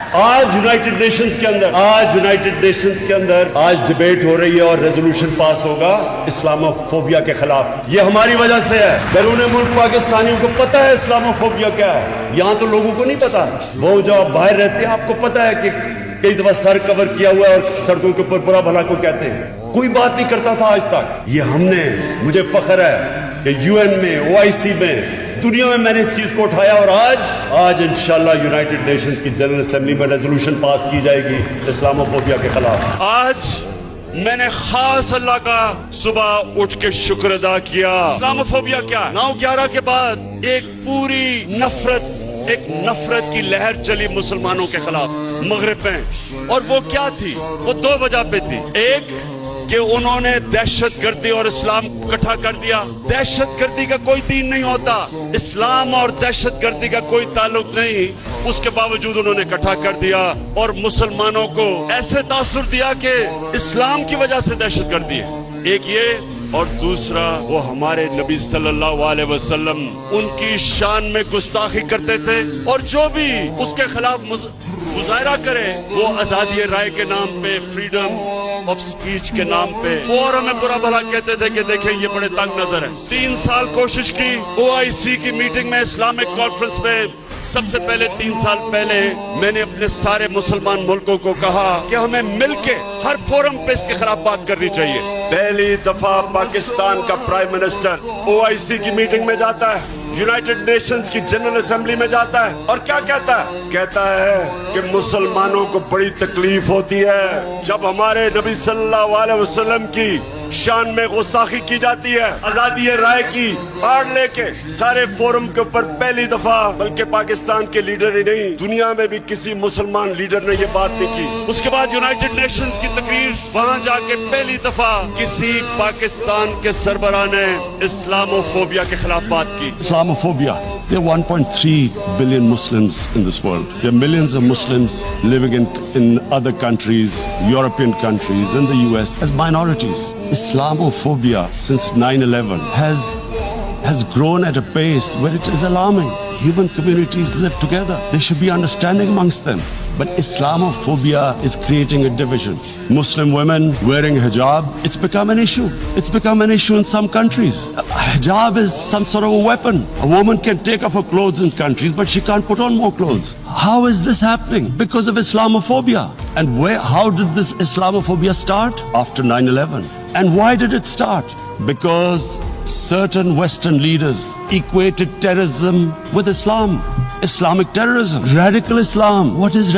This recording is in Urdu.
آج یونائٹڈ نیشنز کے اندر آج ڈیبیٹ ہو رہی ہے اور ریزولوشن پاس ہوگا اسلاموفوبیا کے خلاف. یہ ہماری وجہ سے ہے. بیرون ملک پاکستانیوں کو پتہ ہے اسلاموفوبیا کیا ہے, یہاں تو لوگوں کو نہیں پتا. وہ جو آپ باہر رہتے ہیں آپ کو پتا ہے کہ کئی دفعہ سر کور کیا ہوا ہے اور سڑکوں کے اوپر برا بھلا کو کہتے ہیں. کوئی بات نہیں کرتا تھا آج تک. یہ ہم نے, مجھے فخر ہے کہ UN میں, OIC میں, دنیا میں نے اس چیز کو اٹھایا اور آج انشاءاللہ یونائٹڈ نیشنز کی جنرل اسمبلی میں ریزولوشن پاس کی جائے گی اسلاموفوبیا کے خلاف. آج میں نے خاص اللہ کا صبح اٹھ کے شکر ادا کیا. اسلاموفوبیا کیا ہے؟ 9/11 کے بعد ایک پوری نفرت کی لہر چلی مسلمانوں کے خلاف مغرب میں, اور وہ کیا تھی؟ وہ 2 وجہ پہ تھی. ایک کہ انہوں نے دہشت گردی اور اسلام اکٹھا کر دیا. دہشت گردی کا کوئی دین نہیں ہوتا, اسلام اور دہشت گردی کا کوئی تعلق نہیں. اس کے باوجود انہوں نے اکٹھا کر دیا اور مسلمانوں کو ایسے تاثر دیا کہ اسلام کی وجہ سے دہشت گردی ہے. ایک یہ, اور دوسرا وہ ہمارے نبی صلی اللہ علیہ وسلم ان کی شان میں گستاخی کرتے تھے, اور جو بھی اس کے خلاف مظاہرہ کرے وہ آزادی رائے کے نام پہ, فریڈم آف سپیچ کے نام پہ, اور ہمیں برا بھلا کہتے تھے کہ دیکھیں یہ بڑے تنگ نظر ہے. 3 سال کوشش کی OIC کی میٹنگ میں, اسلامک کانفرنس میں. سب سے پہلے 3 سال پہلے میں نے اپنے سارے مسلمان ملکوں کو کہا کہ ہمیں مل کے ہر فورم پہ اس کے خلاف بات کرنی چاہیے. پہلی دفعہ پاکستان کا پرائم منسٹر OIC کی میٹنگ میں جاتا ہے, یونائٹڈ نیشنز کی جنرل اسمبلی میں جاتا ہے, اور کیا کہتا ہے؟ کہتا ہے کہ مسلمانوں کو بڑی تکلیف ہوتی ہے جب ہمارے نبی صلی اللہ علیہ وسلم کی شان میں گستاخی کی جاتی ہے. آزادی رائے کی آڑ لے کے سارے فورم کے اوپر پہلی دفعہ, بلکہ پاکستان کے لیڈر ہی نہیں دنیا میں بھی کسی مسلمان لیڈر نے یہ بات نہیں کی. اس کے بعد یونائٹڈ نیشنز کی تقریر, وہاں جا کے پہلی دفعہ کسی پاکستان کے سربراہ نے اسلاموفوبیا کے خلاف بات کی. Islamophobia. There are 1.3 billion Muslims in this world. There are millions of Muslims living in other countries, European countries, and the US as minorities. Islamophobia since 9/11 has grown at a pace where it is alarming. Human communities live together. There should be understanding amongst them. But Islamophobia is creating a division. Muslim women wearing hijab, it's become an issue. It's become an issue in some countries. Hijab is some sort of a weapon. A woman can take off her clothes in countries, but she can't put on more clothes. How is this happening? Because of Islamophobia. And how did this Islamophobia start? After 9/11. And why did it start? Because certain Western leaders equated terrorism with Islam. Islamic terrorism. Radical Islam. What is